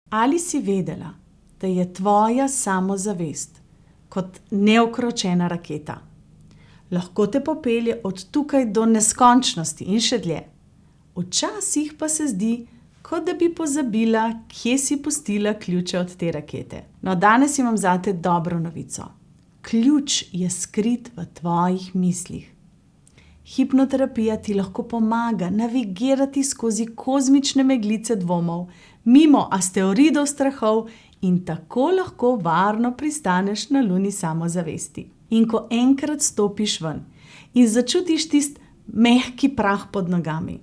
Ali si vedela, da je tvoja samozavest kot neukročena raketa? Lahko te popelje od tukaj do neskončnosti in še dlje. Včasih pa se zdi, kot da bi pozabila, kje si pustila ključe od te rakete. No, danes imam zate dobro novico. Ključ je skrit v tvojih mislih. Hipnoterapija ti lahko pomaga navigirati skozi kozmične meglice dvomov, mimo asteroidov strahov in tako lahko varno pristaneš na luni samozavesti. In ko enkrat stopiš ven in začutiš tisti mehki prah pod nogami.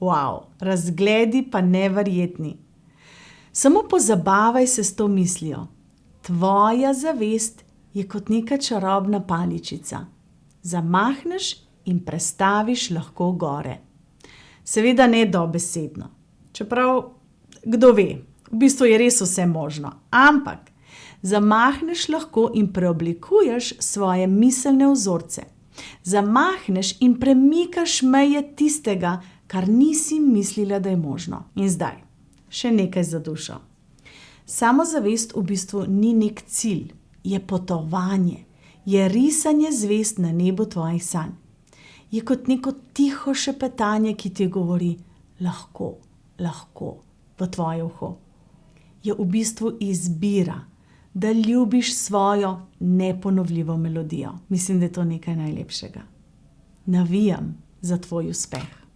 Wow, razgledi pa neverjetni. Samo pozabavaj se s to mislijo. Tvoja zavest je kot neka čarobna paličica. Zamahneš in prestaviš lahko gore. Seveda ne dobesedno. Čeprav, kdo ve, v bistvu je res vse možno. Ampak zamahneš lahko in preoblikuješ svoje miselne vzorce. Zamahneš in premikaš meje tistega, kar nisi mislila, da je možno. In zdaj, še nekaj za dušo. Samozavest v bistvu ni nek cilj, je potovanje, je risanje zvezd na nebu tvojih sanj. Je kot neko tiho šepetanje, ki ti govori lahko, lahko v tvoje uho. Je v bistvu izbira, da ljubiš svojo neponovljivo melodijo. Mislim, da je to nekaj najlepšega. Navijam za tvoj uspeh.